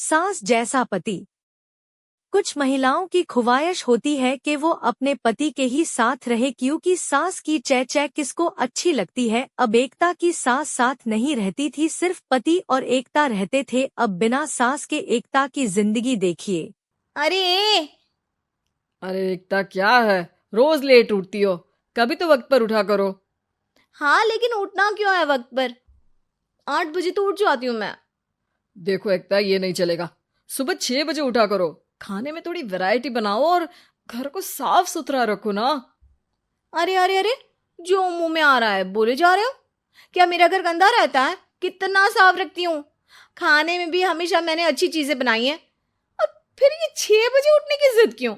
सास जैसा पति। कुछ महिलाओं की ख्वाहिश होती है कि वो अपने पति के ही साथ रहे क्योंकि सास की चै चै किसको अच्छी लगती है। अब एकता की सास साथ नहीं रहती थी, सिर्फ पति और एकता रहते थे। अब बिना सास के एकता की जिंदगी देखिए। अरे अरे एकता, क्या है? रोज लेट उठती हो, कभी तो वक्त पर उठा करो। हाँ, लेकिन उठना क्यों है वक्त पर? 8 बजे तो उठ जाती हूँ मैं। देखो एकता, ये नहीं चलेगा। सुबह 6 बजे उठा करो। खाने में थोड़ी वैरायटी बनाओ और घर को साफ सुथरा रखो ना। अरे अरे अरे, जो मुंह में आ रहा है बोले जा रहे हो। क्या मेरा घर गंदा रहता है? कितना साफ रखती हूँ। खाने में भी हमेशा मैंने अच्छी चीजें बनाई हैं। और फिर ये 6 बजे उठने की जिद क्यों?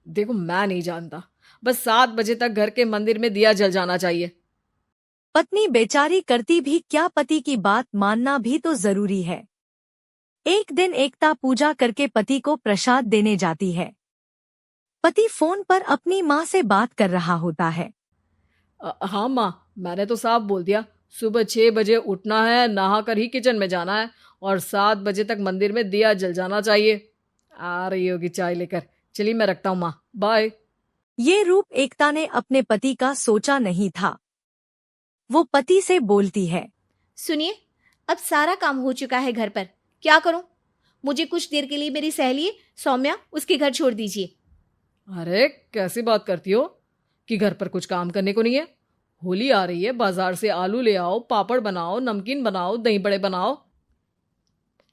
देखो, मैं नहीं जानता, बस 7 बजे तक घर के मंदिर में दिया जल जाना चाहिए। पत्नी बेचारी करती भी क्या, पति की बात मानना भी तो जरूरी है। एक दिन एकता पूजा करके पति को प्रसाद देने जाती है। पति फोन पर अपनी माँ से बात कर रहा होता है। हाँ माँ, मैंने तो साफ बोल दिया। सुबह 6 बजे उठना है, नहा कर ही किचन में जाना है और 7 बजे तक मंदिर में दिया जल जाना चाहिए। आ रही होगी चाय लेकर। चलिए मैं रखता हूँ माँ, बाय। ये रूप एकता ने अपने पति का सोचा नहीं था। वो पति से बोलती है, सुनिए, अब सारा काम हो चुका है घर पर, क्या करूं? मुझे कुछ देर के लिए मेरी सहेली सौम्या उसके घर छोड़ दीजिए। अरे कैसी बात करती हो कि घर पर कुछ काम करने को नहीं है? होली आ रही है, बाजार से आलू ले आओ, पापड़ बनाओ, नमकीन बनाओ, दही बड़े बनाओ।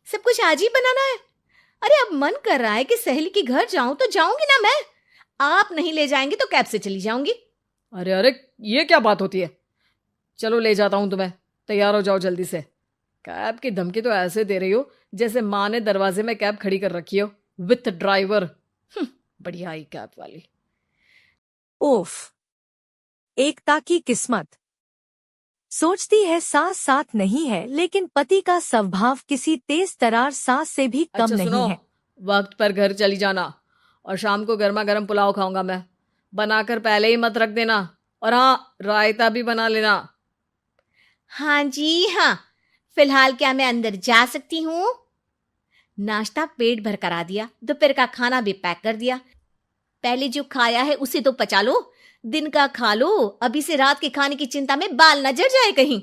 सब कुछ आज ही बनाना है? अरे अब मन कर रहा है कि सहेली के घर जाऊं तो जाऊंगी ना मैं। आप नहीं ले जाएंगे तो कैब से चली जाऊंगी। अरे अरे, ये क्या बात होती है? चलो ले जाता हूँ तुम्हें, तैयार हो जाओ जल्दी से। कैब की धमकी तो ऐसे दे रही हो जैसे माँ ने दरवाजे में कैब खड़ी कर रखी हो विथ ड्राइवर। बढ़िया आई कैब वाली। ओफ, एकता की किस्मत। सोचती है सास साथ नहीं है, लेकिन पति का स्वभाव किसी तेज तरार सास से भी कम अच्छा नहीं सुनो, है। वक्त पर घर चली जाना और शाम को गर्मा गर्म पुलाव खाऊंगा मैं। बनाकर पहले ही मत रख देना। और हाँ, रायता भी बना लेना। हाँ जी हाँ, फिलहाल क्या मैं अंदर जा सकती हूँ? नाश्ता पेट भर करा दिया, दोपहर का खाना भी पैक कर दिया। पहले जो खाया है उसे तो पचा लो, दिन का खा लो। अभी से रात के खाने की चिंता में बाल न जल जाए कहीं।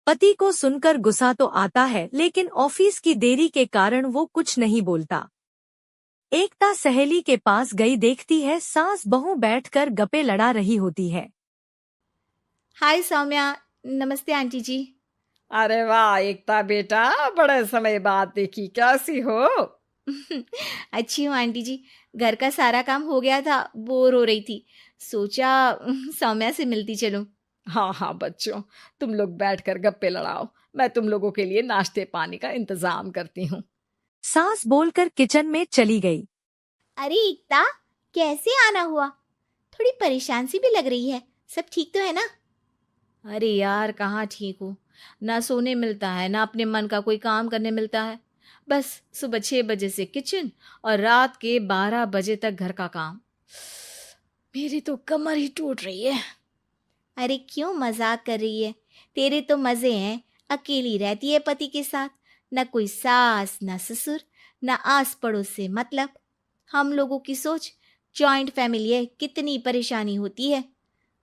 पति को सुनकर गुस्सा तो आता है, लेकिन ऑफिस की देरी के कारण वो कुछ नहीं बोलता। एकता सहेली के पास गई, देखती है सास बहू बैठकर गप्पे लड़ा रही होती है। हाय सौम्या, नमस्ते आंटी जी। अरे वाह एकता बेटा, बड़े समय बाद देखी, कैसी हो? अच्छी हूँ आंटी जी। घर का सारा काम हो गया था, बोर हो रही थी, सोचा सौम्या से मिलती चलूं। हाँ हाँ बच्चों, तुम लोग बैठकर गप्पे लड़ाओ, मैं तुम लोगों के लिए नाश्ते पानी का इंतजाम करती हूँ। सास बोलकर किचन में चली गई। अरे एकता, कैसे आना हुआ? थोड़ी परेशान सी भी लग रही है, सब ठीक तो है ना? अरे यार, कहाँ ठीक हूँ। ना सोने मिलता है, ना अपने मन का कोई काम करने मिलता है। बस सुबह 6 बजे से किचन और रात के 12 बजे तक घर का काम। मेरी तो कमर ही टूट रही है। अरे क्यों मजाक कर रही है? तेरे तो मजे हैं, अकेली रहती है पति के साथ, न कोई सास न ससुर, न आस पड़ोस से मतलब। हम लोगों की सोच जॉइंट फैमिली है, कितनी परेशानी होती है।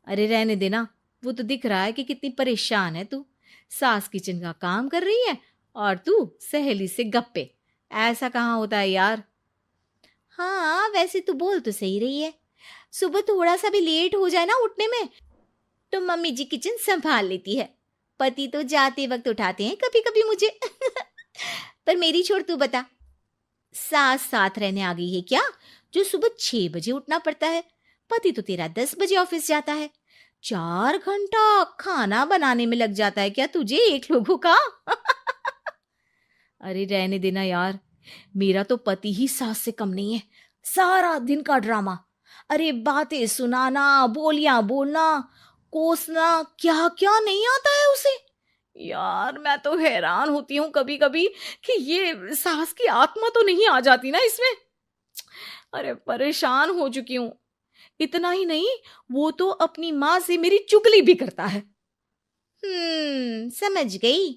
अरे रहने देना, वो तो दिख रहा है कि कितनी परेशान है तू। सास किचन का काम कर रही है और तू सहेली से गप्पे। ऐसा कहाँ होता है यार। हाँ वैसे तू बोल तो सही रही है। सुबह थोड़ा सा भी लेट हो जाए ना उठने में तो मम्मी जी किचन संभाल लेती है। पति तो जाते वक्त उठाते हैं कभी कभी मुझे। पर मेरी छोड़, तू बता, सास साथ रहने आ गई है क्या, जो सुबह 6 बजे उठना पड़ता है? पति तो तेरा 10 बजे ऑफिस जाता है। 4 घंटा खाना बनाने में लग जाता है क्या तुझे एक लोगों का? अरे रहने देना यार, मेरा तो पति ही सास से कम नहीं है। सारा दिन का ड्रामा, अरे बातें सुनाना, बोलियां बोलना, कोसना, क्या क्या नहीं आता है उसे। यार मैं तो हैरान होती हूँ कभी कभी कि ये सास की आत्मा तो नहीं आ जाती ना इसमें। अरे परेशान हो चुकी हूँ। इतना ही नहीं, वो तो अपनी माँ से मेरी चुगली भी करता है। समझ गई।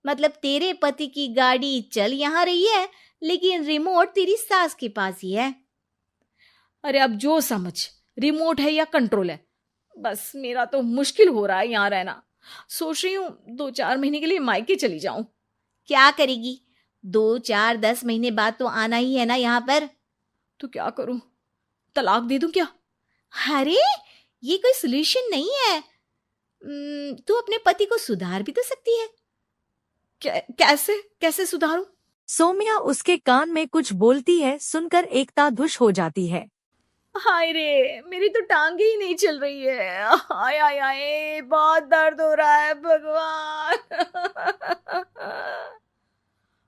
मतलब तेरे पति की गाड़ी चल यहाँ रही है, लेकिन रिमोट तेरी सास के पास ही है। अरे अब जो समझ, रिमोट है या कंट्रोल है, बस मेरा तो मुश्किल हो रहा है यहाँ रहना। सोच रही हूँ 2-4 महीने के लिए मायके चली जाऊं। क्या करेगी? 2-4-10 महीने बाद तो आना ही है ना यहाँ पर। तो क्या करूं, तलाक दे दूं क्या? अरे ये कोई सोल्यूशन नहीं है। तू अपने पति को सुधार भी तो सकती है। कैसे कैसे सुधारूं? सोम्या उसके कान में कुछ बोलती है, सुनकर एकता धुश हो जाती है। हाय रे, मेरी तो टांगे ही नहीं चल रही है। हाय हाय हाय, बहुत दर्द हो रहा है भगवान।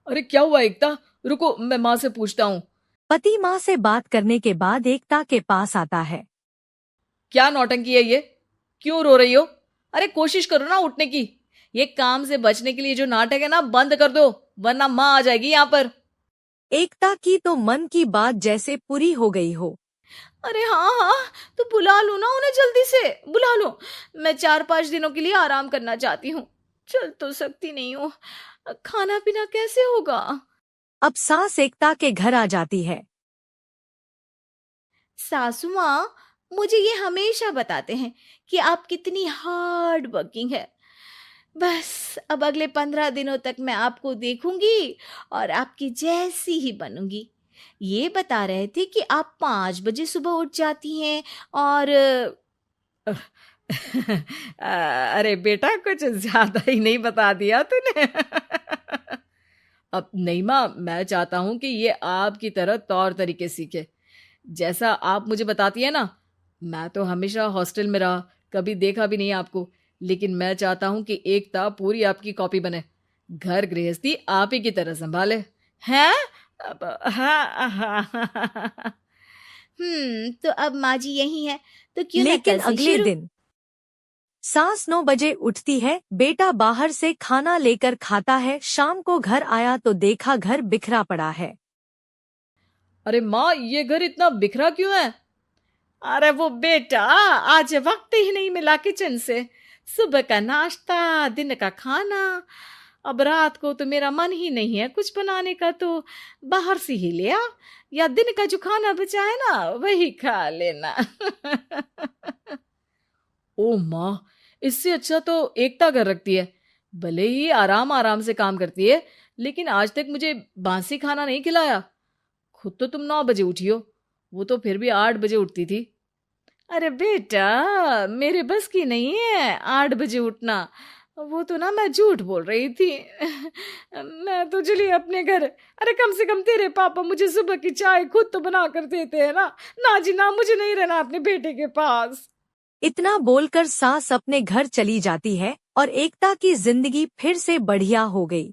अरे क्या हुआ एकता? रुको, मैं माँ से पूछता हूँ। पति माँ से बात करने के बाद एकता के पास आता है। क्या नौटंकी है ये? क्यों रो रही हो? अरे कोशिश करो ना उठने की। ये काम से बचने के लिए जो नाटक है ना, बंद कर दो, वरना माँ आ जाएगी यहाँ पर। एकता की तो मन की बात जैसे पूरी हो गई हो। अरे हाँ हाँ, तो बुला लो ना उन्हें, जल्दी से बुला लो। मैं 4-5 दिनों के लिए आराम करना चाहती हूँ। चल तो सकती नहीं हूँ, खाना पीना कैसे होगा? अब सास एकता के घर आ जाती है। सासू माँ मुझे ये हमेशा बताते हैं कि आप कितनी हार्ड वर्किंग है। बस अब अगले 15 दिनों तक मैं आपको देखूंगी और आपकी जैसी ही बनूंगी। ये बता रहे थे कि आप 5 बजे सुबह उठ जाती हैं और अरे बेटा, कुछ ज्यादा ही नहीं बता दिया तूने। अब नहीं माँ, मैं चाहता हूं कि ये आपकी तरह तौर तरीके सीखे, जैसा आप मुझे बताती है ना। मैं तो हमेशा हॉस्टल में रहा, कभी देखा भी नहीं आपको, लेकिन मैं चाहता हूं कि एकता पूरी आपकी कॉपी बने, घर गृहस्थी आप ही की तरह संभाले। हैं? हाँ। तो अब माँ जी यही है, तो क्यों ना लेकिन कल से अगले शुरू। दिन सास 9 बजे उठती है। बेटा बाहर से खाना लेकर खाता है। शाम को घर आया तो देखा घर बिखरा पड़ा है। अरे माँ, ये घर इतना बिखरा क्यों है? अरे वो बेटा, आज वक्त ही नहीं मिला किचन से। सुबह का नाश्ता, दिन का खाना, अब रात को तो मेरा मन ही नहीं है कुछ बनाने का, तो बाहर से ही ले आ, या दिन का जो खाना बचा है ना वही खा लेना। ओ माँ, इससे अच्छा तो एकता कर रखती है। भले ही आराम आराम से काम करती है, लेकिन आज तक मुझे बासी खाना नहीं खिलाया। खुद तो तुम 9 बजे उठी हो, वो तो फिर भी 8 बजे उठती थी। अरे बेटा, मेरे बस की नहीं है 8 बजे उठना। वो तो ना मैं झूठ बोल रही थी। मैं तो चली अपने घर। अरे कम से कम तेरे पापा मुझे सुबह की चाय खुद तो बना कर देते हैं ना। ना जी ना, मुझे नहीं रहना अपने बेटे के पास। इतना बोलकर सास अपने घर चली जाती है और एकता की जिंदगी फिर से बढ़िया हो गई।